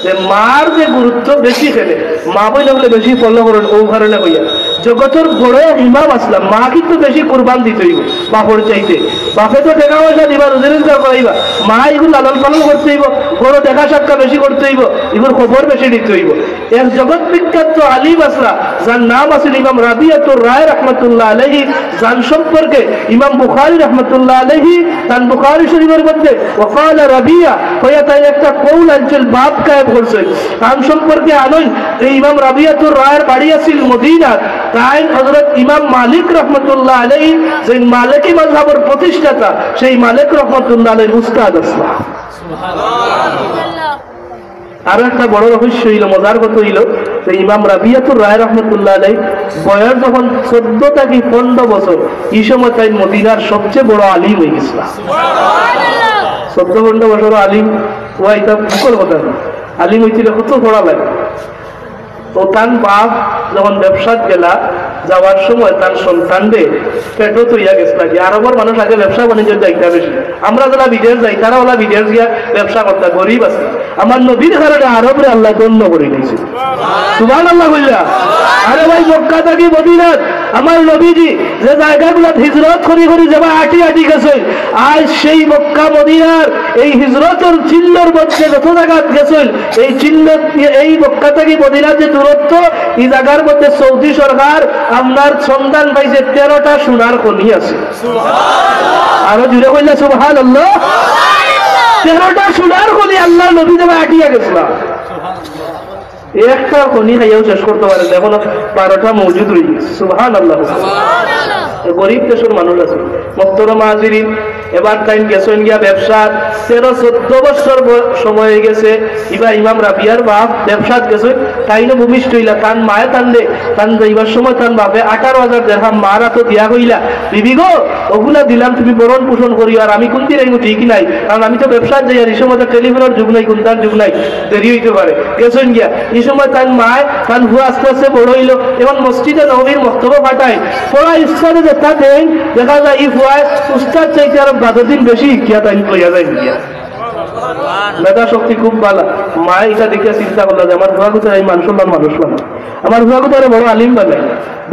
যে মার যে গুরুত্ব বেশি খেলে মা বই লাগলে বেশি ফলো করেন ও কারণে হইয়া জগতের বড় ইমাম আসলাম মা কিন্তু বেশি কুরবান দিতে হইব বাপর চাইতে বাপে তো টাকা পয়সা দিবা রোজগার করাইবা মা এগুলো লালন পালন করতে হইব বড় দেখা সাক্ষা বেশি করতে হইব এগুলোর খবর বেশি দিতে হইব এক জগৎ বিখ্যাত আলিম আসলা যার নাম আছিল ইমাম রাবিয়াতুর রায় রহমতুল্লাহ আলাইহি যার সম্পর্কে ইমাম বুখারী রহমতুল্লাহ আলাইহি তার বুখারী শরীফের মধ্যে ওয়াকাল রাবিয়া হইয়া তাই একটা কৌল আনছিল বাপ কায়েম করছে তার সম্পর্কে আনই এই ইমাম রাবিয়াতুর রায়ের বাড়ি আছিল মদিনার তাই হযরত ইমাম মালিক রহমতুল্লাহ আলাইহি যে মালিকি মাযহাবের প্রতিষ্ঠাতা সেই মালিক রহমতুল্লাহ আলাইহির উস্তাদ আসলা সুবহানাল্লাহ আরো একটা বড় রহস্য হইল মজার কথা হইল যে ইমাম রাবিয়াতুর রায় রহমতুল্লাহ আলাইহি বয়স যখন 14 থেকে 15 বছর এই সময় তাই মদিনার সবচেয়ে বড় আলিম হয়ে গেছিল সুবহানাল্লাহ 14-15 বছর আলিম ওই এটা বুকর কথা আলিম হইছিল কত বড় লাগে তো তার বাপ যখন ব্যবসাত গেলা যাওয়ার সময় তার সন্তানদের পেটও তৈয়া গেছে নাকি আরবের মানুষ আগে ব্যবসা বাণিজ্যের যাইতা বেশি আমরা যারা বিদেশ যাই তারা ওলা বিদেশ গিয়া ব্যবসা করতে গরিব আছে আমার নবীর কারণে আরবরে আল্লাহ গণ্য করে নিয়েছে সুবহানাল্লাহ বললা আরে ভাই মক্কা থেকে মদিনাত আমার নবীজি যে জায়গাগুলো হিজরত করি করি যাবা আটি আটি গেছে আজ সেই মক্কা মদিনার এই হিজরতের চিহ্নের মধ্যে যত জায়গা গেছেন এই চিহ্ন এই মক্কা থেকে মদিনার যে দূরত্ব এই জায়গার মধ্যে সৌদি সরকার আপনার সন্ধান পাইছে 13টা সোনার খনি আছে সুবহানাল্লাহ আরো জুড়ে কইলা সুবহানাল্লাহ 13টা সোনার খনি আল্লাহ নবী যাবা আটিয়া গেছিল একটা খনি খাইয়াও শেষ করতে পারে দেখো 12টা মজুদ রয়ে গেছে সুবহানাল্লাহ সুবহানাল্লাহ গরিব দেশের মানুষ আছে মুহতারাম হাজিরিন এবার টাইম গেছেন গিয়া ব্যবসা 13-14 বছর সময় হয়ে গেছে ইবা ইমাম রাবিয়ার বাপ ব্যবসাত গেছে তাইনো ভূমিষ্ঠ হইলা তান মায়ে টানলে টান যাইবার সময় তান বাপে 18,000 দিরহাম মারা তো দিয়া হইলা বিবি গো ওগুলা দিলাম তুমি বরণ পোষণ করিও আর আমি কোনটি রাইমু ঠিক নাই কারণ আমি তো ব্যবসাত যাই আর এই সময় তো টেলিফোনের যুগ নাই কোনটার যুগ নাই দেরি হইতে পারে গেছেন গিয়া এই সময় তান মায় তান হুয়া আস্তে আস্তে বড় হইলো এবং মসজিদে নববীর মক্তবা ফাটায় পড়া ইসলামে যেটা দেন দেখা যায় ই হুয়ায় উস্তাদ চাইতে আর 12 দিন বেশি শিক্ষা তাই লইয়া যায় গিয়া মেধা শক্তি খুব ভালো মা এটা দেখে চিন্তা করলো যে আমার হুয়াগুতার এই মানুষ বানা আমার হুয়াগুতারে বড় আলিম বানাই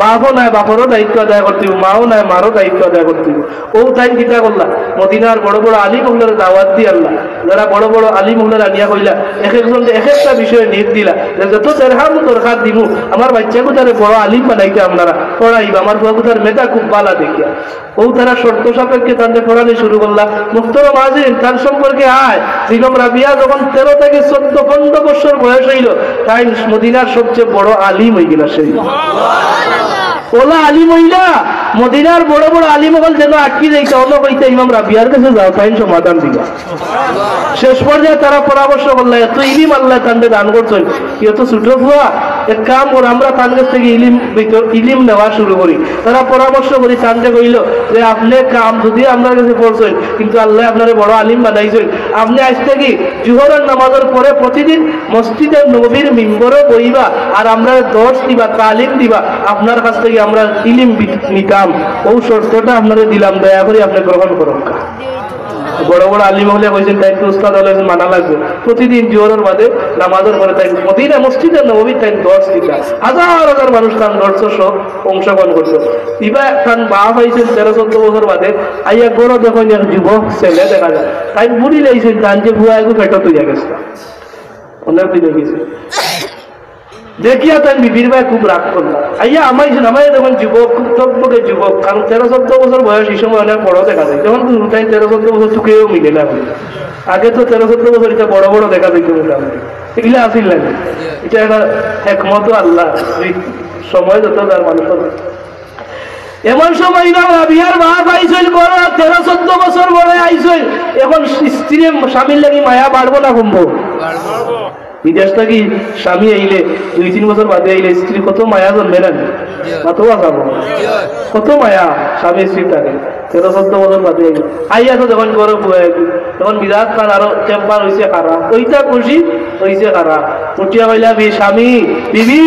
বাপও নাই বাপরও দায়িত্ব আদায় করতে হইব মাও নাই মারও দায়িত্ব আদায় করতে হইব ও তাই চিন্তা করলা মদিনার বড় বড় আলিম হগুলোর দাওয়াত দিয়ে আল্লাহ যারা বড় বড় আলিম হগুলোর আনিয়া কইলা এক একজন এক একটা বিষয়ে নিয়োগ দিলা যত দেরহাম দরকার দিব আমার বাচ্চাগুতারে বড় আলিম বানাইতে আপনারা পড়াইবা আমার হুয়াগুতার মেধা খুব ভালো দেখিয়া ও তারা শর্ত সাপেক্ষে তাদের পড়ানি শুরু করলা মুহতারাম হাজিরিন তার সম্পর্কে আয় ইমাম রাবিয়া যখন 13 থেকে 14-15 বছর বয়স হইল তাই মদিনার সবচেয়ে বড় আলিম হয়ে গেল সেই ওলা আলিম হইলা মদিনার বড় বড় আলিম হল যেন আটকি যাইতে অন্য কইতে ইমাম রাবিয়ার কাছে যাও তাই সমাধান দিবা শেষ পর্যায়ে তারা পরামর্শ করল এত ইলিম আল্লাহ তান্ডে দান করছেন এত ছোট হওয়া এক কাম কর আমরা তার কাছ থেকে ইলিম নেওয়া শুরু করি তারা পরামর্শ করি তান্ডে কইল যে আপনি কাম যদি আপনার কাছে পড়ছেন কিন্তু আল্লাহ আপনার বড় আলিম বানাইছেন আপনি আজ থেকে জোহরের নামাজের পরে প্রতিদিন মসজিদের নবীর মিম্বরে বইবা আর আমরা দর্শ দিবা তালিম দিবা আপনার কাছ থেকে আমরা ইলিম নিতাম ও শর্তটা আপনারা দিলাম দয়া করে আপনি গ্রহণ করুন বড় বড় আলিম হলে কইছেন তাই উস্তাদ হলে মানা লাগবে প্রতিদিন জোহরের বাদে নামাজের পরে তাই মদিনা মসজিদের নববী তাই দর্শ দিতা হাজার হাজার মানুষ তার দর্শ অংশগ্রহণ করছে ইবা তার বাপ হয়েছেন 13-14 বছর বাদে আইয়া গড় দেখুন এক যুবক ছেলে দেখা যায় তাই বুড়ি লাইছেন তান যে ভুয়া এগু পেট তুইয়া গেছে অনেক দিন গেছে দেখিয়া তাই বিবির ভাই খুব রাগ করলাম আইয়া আমাইছেন আমায় দেখুন যুবক খুব টকবকে যুবক কারণ 13-14 বছর বয়স এই সময় অনেক বড় দেখা যায় যখন তাই 13-14 বছর চুকেও মিলে না আগে তো 13-14 বছর এটা বড় বড় দেখা যেত মোটামুটি এগুলো আসিল লাগে এটা একটা একমত আল্লাহ সময় যত তার মানুষ এমন সময় ইমাম রাবিয়ার বাপ আইসইল করো 13-14 বছর বড় আইসইল এখন স্ত্রী স্বামীর লাগি মায়া বাড়বো না কমবো বিদেশ থাকি স্বামী আইলে 2-3 বছর বাদে আইলে স্ত্রী কত মায়া জন্মে না কত বাঁচাবো কত মায়া স্বামী স্ত্রী থাকে 13-14 বছর বাদে আইলে আইয়া তো যখন করো তখন বিরাট খান আরো চেম্বার হয়েছে খারাপ ওইটা খুশি হয়েছে খারাপ উঠিয়া হইলা স্বামী বিবি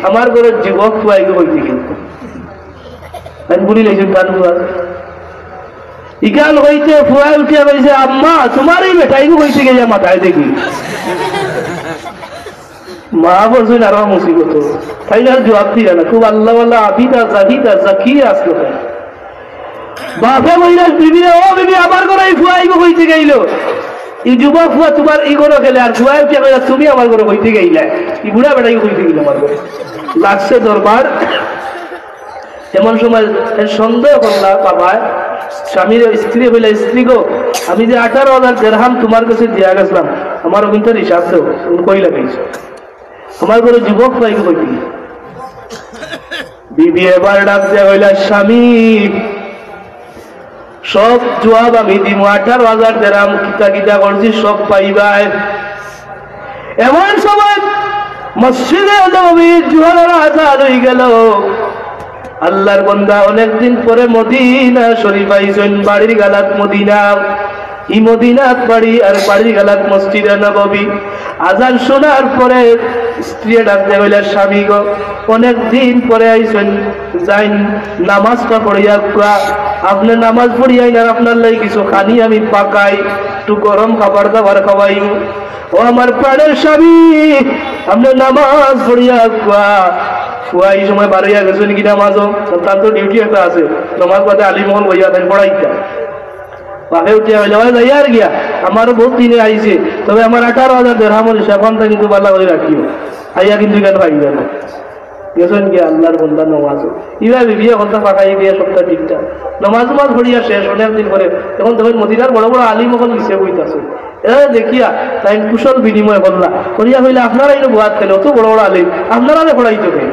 আমার ঘরের যুবক খুয়াইকে হইতে কিন্তু বুড়ি লাইছেন গান ফুয়া ইকাল হইতে ফুয়াই উঠিয়া কইছে আম্মা তোমার এই বেটাইকে হইতে গেছে মাথায় দেখি মা বলছেন আরো মুসিবত তাই আর জবাব দিলা না খুব আল্লাহ আল্লাহ আবিদা জাহিদা জাকিয়া আসলো বাপে বইলা বিবি ও বিবি আমার ঘরে ফুয়াই হইতে গেল এই যুবক ফুয়া তোমার এই ঘরে গেলে আর ফুয়াই কে কইলা তুমি আমার ঘরে হইতে গেইলা এই বুড়া বেটাই হইতে গেল আমার ঘরে লাগছে দরবার এমন সময় সন্দেহ করলাম বাবা স্বামীর স্ত্রী হইলা স্ত্রী গো আমি যে 18,000 দিরহাম তোমার কাছে দিয়া গেছিলাম আমার কিন্তু হিসাব দাও কই লাগাইছো আমার ঘরে যুবক পাই কইতি বিবি এবার ডাক দেয়া হইলা স্বামী সব জবাব আমি দিব 18,000 দিরহাম কিতা কিতা করছি সব পাইবাই এমন সময় মসজিদে নববী জোহরের আযান হই গেল আল্লাহর বান্দা অনেকদিন পরে মদিনা শরীফ আইছেন বাড়ির গালাত মদিনা ই মদিনাত বাড়ি আর বাড়ির গালাত মসজিদে নববী আযান শোনার পরে স্ত্রী ডাকতে হইলা স্বামী গো অনেকদিন পরে আইছেন যাইন নামাজটা পড়িয়া আপনি নামাজ পড়িয়াই না আপনার লাগি কিছু খানি আমি পাকাই একটু গরম খাবার দাবার খাওয়াই ও আমার প্রাণের স্বামী আপনি নামাজ পড়িয়া এই সময় বাড়িয়া গেছেন কি নামাজও তার তো ডিউটি একটা আছে নামাজ বাদে আলিমহল বইয়া দেন পড়াইতা বাপে উঠিয়া হইলে যাই আর গিয়া আমারও বহুত দিনে আইছে তবে আমার 18,000 দিরহামের হিসাবটা কিন্তু ভালো করে রাখিও আইয়া কিন্তু কেন পাইবে না গেছেন গিয়া আল্লাহর বান্দা নামাজও এইভাবে বিয়ে কথা পাকাই দিয়ে সবটা ঠিকঠাক নামাজ পড়িয়া শেষ অনেকদিন পরে এখন তখন মদিনার বড় বড় আলিমহল হিসেবে বইতাছে দেখিয়া তাই কুশল বিনিময় করলা করিয়া হইলে আপনারা এই বাদ খেলে অত বড় বড় আলিম আপনারা পড়াইতে হবে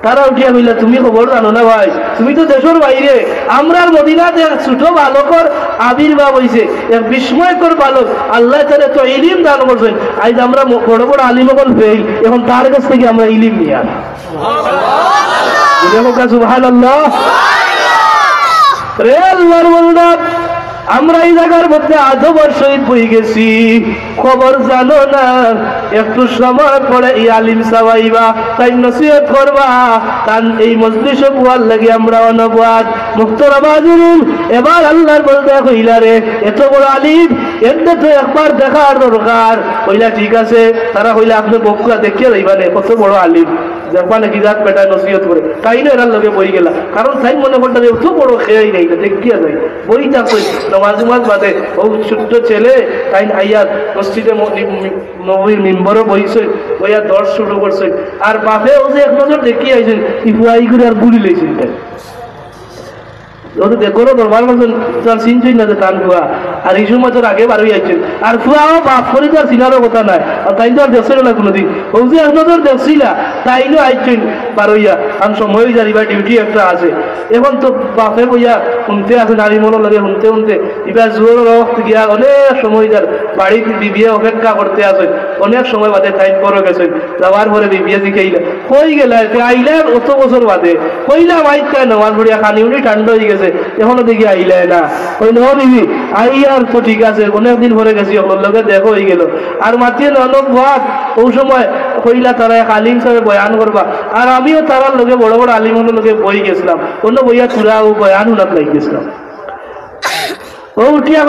তারা উঠিয়া হইলা তুমি খবর জানো না ভাই তুমি তো দেশের বাইরে আমরা মদিনাতে ছোট বালকর আবির্ভাব হয়েছে এক বিস্ময়কর বালক আল্লাহ তাআলা তো ইলম দান করছেন আজ আমরা বড় বড় আলিম হল ফেল এখন তার কাছ থেকে আমরা ইলম নিয়ে আসি সুবহানাল্লাহ সুবহানাল্লাহ রে আল্লাহর বান্দা আমরা এই জায়গার মধ্যে 8 বছর শহীদ হয়ে গেছি খবর জানো না একটু সময় পরে এই আলিম সাওয়াইবা তাই নসিহত করবা কারণ এই মজলিসে বুয়ার লাগে আমরা অনবাদ মুখতারাম হাজিরিন এবার আল্লাহর বলতে কইলা রে এত বড় আলিম এতে তো একবার দেখার দরকার কইলা ঠিক আছে তারা কইলা আপনি বকুয়া দেখিয়ে যাইবানে কত বড় আলিম যখন কি জাত বেটা নসিহত করে তাই না এর লগে বই গেলা কারণ তাই মনে করতে এত বড় খেয়াই নাই দেখিয়া যায় বই থাকতো নামাজ বাদে ও ছোট্ট ছেলে তাই আইয়া মসজিদে নবীর মিম্বরও বইছে বইয়া দর্শ শুরু করছে আর বাপে ও যে এক নজর দেখি আইছেন ইফুয়াই করে আর গুলি লইছেন দেখো দরবার চিনছই না যে টান ফুয়া আর এই সময় তোর আগে বারোই আইছেন আর ফুয়া বাপ করে তো আর চিনারও কথা নাই আর তাই তো আর দেখছিল না কোনোদিন ও যে এক নজর দেখছিলা তাইও আইছেন বারোইয়া কারণ সময় যারিবা ডিউটি একটা আছে এখন তো বাপে বইয়া শুনতে আছে নারী মনে লাগে শুনতে শুনতে এবার জোর রক্ত গিয়া অনেক সময় যার বাড়িতে বিবিয়ে অপেক্ষা করতে আছে অনেক সময় বাদে টাইম করে গেছেন যাওয়ার পরে বিবিয়ে দিকেইলা কই গেলা আইলা অত বছর বাদে কইলাম আইতা নামাজ পড়িয়া খানি উনি ঠান্ডা হয়ে গেছে এখনো দেখি আইলে না ওই ন বিবি আই আর তো ঠিক আছে অনেকদিন পরে গেছি ওর লগে দেখো হয়ে গেল আর মাতিয়ে অনেক ভাত ওই সময় কইলা তারা এক আলিম সাহেব বয়ান করবা আর আমিও তারার লগে বড় বড় আলিমের লগে বই গেছিলাম অন্য বইয়া তুরা ও বয়ান হুনাত লাগি গেছিলাম ও উঠিয়া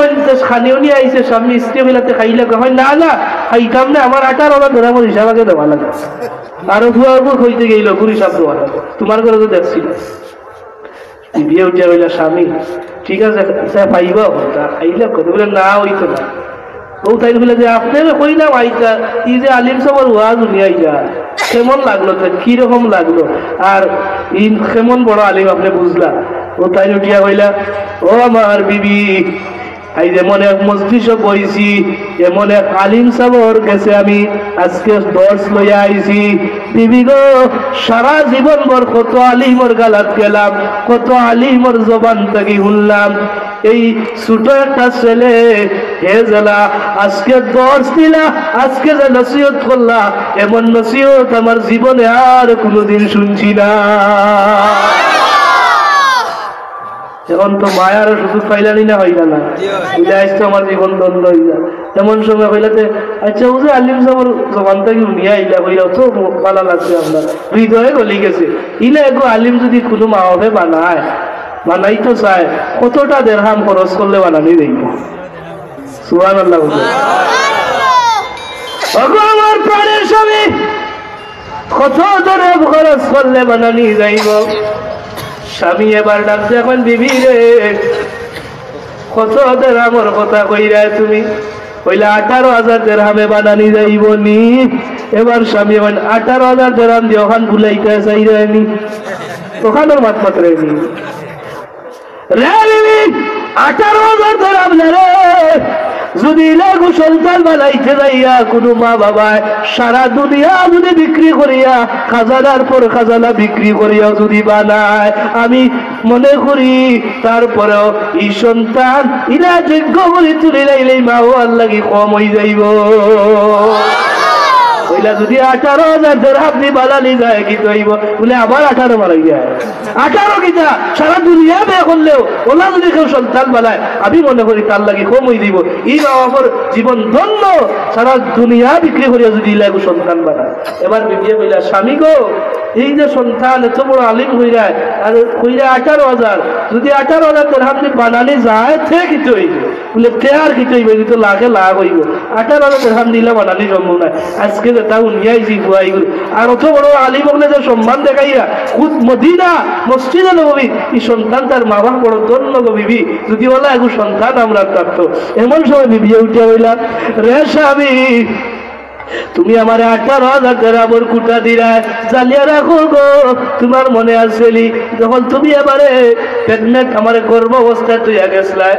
খানিও নিয়ে আইসে স্বামী স্ত্রী মিলাতে খাইলে হয় না না খাইতাম না আমার 18,000 দিরহামের হিসাব আগে দেওয়া লাগে আরো ভুয়া হইতে গেল গুরু হিসাব দেওয়া লাগে তোমার ঘরে তো দেখছি বিয়ে উঠিয়া বললা স্বামী ঠিক আছে পাইবা আইলে কথা বলে না হইতো না ও তাই বলে যে আপনাকে কইলাম আইতা এই যে আলিম সবার ওয়াজ উনি আইলা কেমন লাগলো কিরকম লাগলো আর ই কেমন বড় আলিম আপনি বুঝলা ও তাই উঠিয়া কইলা ও আমার বিবি এই যেমন এক মজলিসে বইছি এমন এক আলিম সাবর কাছে আমি আজকে দর্শ লইয়া আইছি বিবি গো সারা জীবন ভর কত আলিমর গালাত গেলাম কত আলিমর জবান থেকে শুনলাম এই ছোট একটা ছেলে হে জেলা আজকে দর্শ দিলা আজকে যে নসিহত করলা এমন নসিহত আমার জীবনে আর কোনোদিন শুনছি না এখন তো মায়ার সুযোগ পাইলানি না হইলা না তো আমার জীবন দ্বন্দ্ব হইলা এমন সময় হইলাতে আচ্ছা ও যে আলিম সাহেবের জবান থেকে নিয়ে আইলা হইলা তো ভালো লাগছে আপনার হৃদয়ে গলি গেছে ইলা এগো আলিম যদি কোনো মা হবে বানাই তো চায় কতটা দিরহাম খরচ করলে বানানি দেখবো সুবহানাল্লাহ। আমার প্রাণের স্বামী কত ধরে খরচ করলে বানানি যাইব। স্বামী এবার ডাকছে এখন বিবি রে কত দেড়হামের কথা কইরা তুমি কইলে 18,000 দেড়হামে বানানি যাইব নি। এবার স্বামী এখন 18,000 দেড়হাম দিয়ে ওখান বুলাইতে চাইরানি ওখানের মাত মাত্র নি রে বিবি 18,000 দেড়হাম রে যদি লাগু সন্তান বানাইতে যাইয়া কোনো মা বাবায় সারা দুনিয়া যদি বিক্রি করিয়া খাজানার পর খাজানা বিক্রি করিয়া যদি বানায় আমি মনে করি তারপরেও এই সন্তান ইরা যোগ্য করে তুলে লাইলেই মা ও আল্লাহ কি কম হয়ে যাইব। ওইলা যদি 18,000 দেড়হাম দিয়ে বানানি যায় কি তৈব বলে আবার 18 বানাই যায় 18 কিটা সারা দুনিয়া ব্যয় করলেও ওলা যদি কেউ সন্তান বানায় আমি মনে করি তার লাগে কম হয়ে দিব। এই বাবার জীবন ধন্য সারা দুনিয়া বিক্রি করিয়া যদি লাগু সন্তান বানায়। এবার বিবিয়ে কইলা স্বামী গো এই যে সন্তান এত বড় আলিম হয়ে যায় আর কইরা 18,000 যদি 18,000 দেড়হাম দিয়ে বানানি যায় থে কি তৈব বলে তে আর কি তৈব তো লাখে লাখ হইব 18,000 দেড়হাম দিলে বানানি সম্ভব নয়। আজকে তাও নিয়াইছি বুয়াইগুলো আর অত বড় আলিম বলে যে সম্মান দেখাইয়া খুদ মদিনা মসজিদে নববী এই সন্তান তার মা বাবা বড় ধন্য গো বিবি যদি বলা এখন সন্তান আমরা থাকতো। এমন সময় বিবি উঠে হইলা রে স্বামী তুমি আমার 18,000 দেড়হামের কুটা দিলা জ্বালিয়ে রাখো গো। তোমার মনে আসেলি যখন তুমি এবারে প্রেগনেন্ট আমার গর্ভ অবস্থায় তুই গেছলাই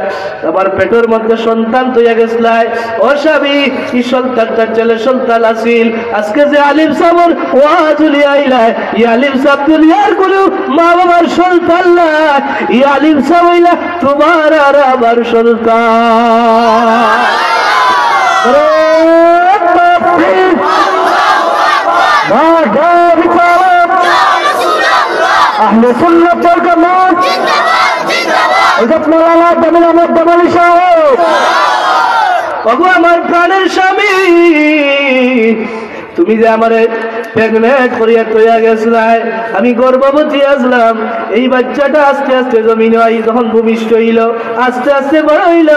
আমার পেটের মধ্যে সন্তান তুই গেছলাই ও স্বামী এই সন্তানটা ছেলে সন্তান আসিল আজকে যে আলিম সাহেবের ওয়াজ উলিয়া আইলাই এই আলিম সাহেব দুনিয়ার কোনো মা বাবার সন্তান না এই আলিম সাহেব হইলা তোমার আর আমার সন্তান। আহলে সুন্নাত ওয়াল জামাত জিন্দাবাদ জিন্দাবাদ। আমার প্রাণের স্বামী তুমি যে আমারে প্রেগনেন্ট করিয়া তৈয়া গেছলাই আমি গর্ভবতী আসলাম এই বাচ্চাটা আস্তে আস্তে জমিনে যখন ভূমিষ্ঠ হইল আস্তে আস্তে বড় হইল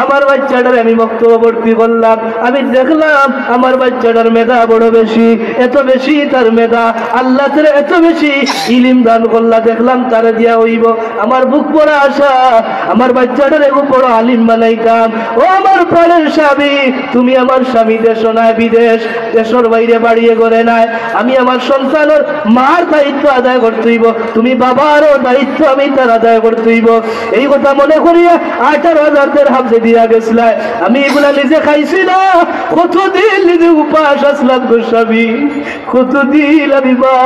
আমার বাচ্চাটার আমি বক্তব্য ভর্তি করলাম আমি দেখলাম আমার বাচ্চাটার মেধা বড় বেশি এত বেশি তার মেধা আল্লাহ তাআলা এত বেশি ইলম দান করলা দেখলাম তারে দিয়া হইব আমার বুক পড়া আশা আমার বাচ্চাটার এগো বড় আলিম বানাইতাম। ও আমার প্রাণের স্বামী তুমি আমার স্বামী দেশ নয় বিদেশ দেশের বাইরে বাড়িয়ে করে নাই আমি আমার সন্তানের মার দায়িত্ব আদায় করতেইব তুমি বাবারও দায়িত্ব আমি তার আদায় করতেইব। এই কথা মনে করিয়া 18,000 দেড়হাম যে দিয়া গেছলাই আমি এগুলা নিজে খাইছি না কতদিন নিজে উপাস আসলাম গো স্বামী কতদিন আমি মা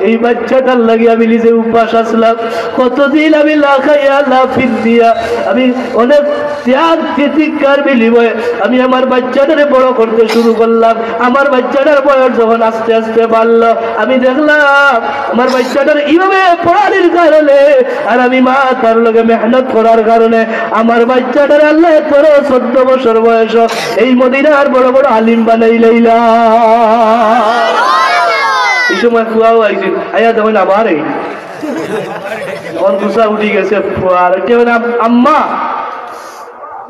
এই বাচ্চাটার লাগে আমি নিজে উপাস আসলাম কতদিন আমি না খাইয়া না ফির দিয়া আমি অনেক ত্যাগ তিতিক্ষার বিনিময়ে আমি আমার বাচ্চাটারে বড় করতে শুরু করলাম। আমার বাচ্চাটার বয়স যখন আস্তে আস্তে বাড়লো আমি দেখলাম আমার বাচ্চাটার এইভাবে পড়ার কারণে আর আমি মা তার লগে মেহনত করার কারণে আমার বাচ্চাটার আল্লাহ 14 বছর বয়স এই মদিনার বড় বড় আলিম বানাই লাইলা। এই সময় ফুয়াও আইছে আয়া তখন আবার এই তখন গুসা উঠি গেছে ফুয়ার আম্মা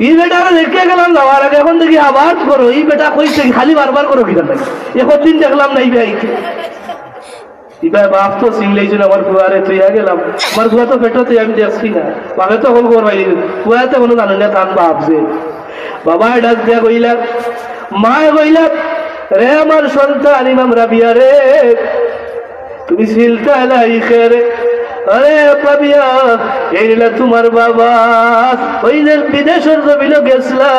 এই বেটা দেখে গেলাম যাওয়ার আগে এখন দেখি আবার করো এই বেটা কইছে খালি বারবার করো কি জানি এখন দিন দেখলাম না এই ভাইকে ইবা বাপ তো সিংলাইছিল আমার ফুয়ারে তুইয়া গেলাম আমার ফুয়া তো পেটোতে আমি দেখছি না বাপে তো হল করবাই ফুয়াতে কোনো জানে না তার বাপ যে বাবা ডাক দিয়া কইলা মা কইলা রে আমার সন্তান ইমাম রাবিয়া রে তুমি সিলটা লাই খেরে আরে পাবিয়া এইলা তোমার বাবা ওই যে বিদেশের জমিনে গেছলা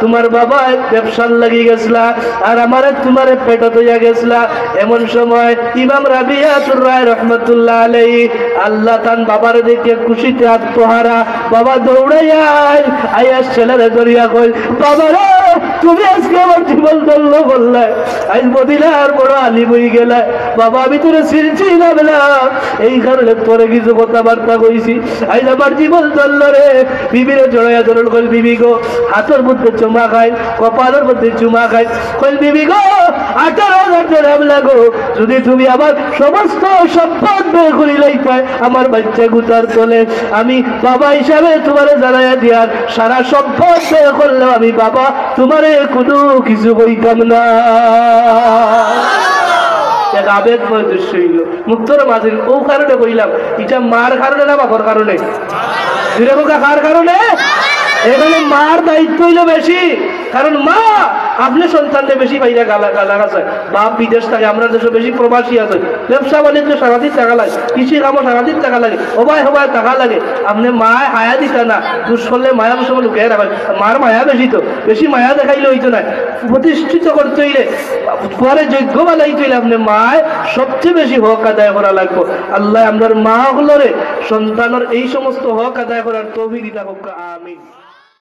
তোমার বাবা ব্যবসার লাগি গেছলা আর আমারে তোমার পেটে তৈয়া গেছলা। এমন সময় ইমাম রাবিয়াতুর রায় রহমাতুল্লাহ আলাইহি আল্লাহ তান বাবার দেখে খুশিতে আত্মহারা বাবা দৌড়াইয়া আয়া ছেলেরে ধরিয়া কই বাবা রে তুমি আজকে আমার জীবন ধন্য করলে আজ মদিনার বড় আলিম হয়ে গেলে বাবা আমি তোরে চিনছি না বেলা এই কারণে তোরে কিছু কথাবার্তা কইছি আজ আমার জীবন ধন্য রে। বিবিরে জড়াইয়া ধরল কই বিবি গো হাতের মধ্যে চুমা খাই কপালের মধ্যে চুমা খাই কই বিবি গো 18,000 দেড়হাম লাগো যদি তুমি আমার সমস্ত সম্পদ বের করি লাইতে আমার বাচ্চা গুতার তোলে আমি বাবা হিসাবে তোমারে জানাইয়া দিয়ার সারা সম্পদ বের করলেও আমি বাবা তোমারে কোনো কিছু কইতাম না। এক আবেগময় দৃশ্য হইল। মুক্তর মাঝির ও কারণে কইলাম এটা মার কারণে না বাপর কারণে? কার কারণে? এখানে মার দায়িত্ব হইল বেশি, কারণ মা আপনি সন্তানকে বেশি বাইরে গালা আছে, বাপ বিদেশ থাকে, আমরা দেশে বেশি প্রবাসী আছে, ব্যবসা বাণিজ্য সারাদিন টাকা লাগে, কৃষি কামও সারাদিন টাকা লাগে, হবাই হবাই টাকা লাগে, আপনি মায় হায়া দিতা না, দুষ করলে মায়া বসে লুকিয়ে রাখেন। মার মায়া বেশি, তো বেশি মায়া দেখাইলে হইতো না, প্রতিষ্ঠিত করতে হইলে পরে যোগ্য বানাইতে হইলে আপনি মায় সবচেয়ে বেশি হক আদায় করা লাগবে। আল্লাহ আমাদের মা হলরে সন্তানের এই সমস্ত হক আদায় করার তৌফিক দিতে হোক, আমিন।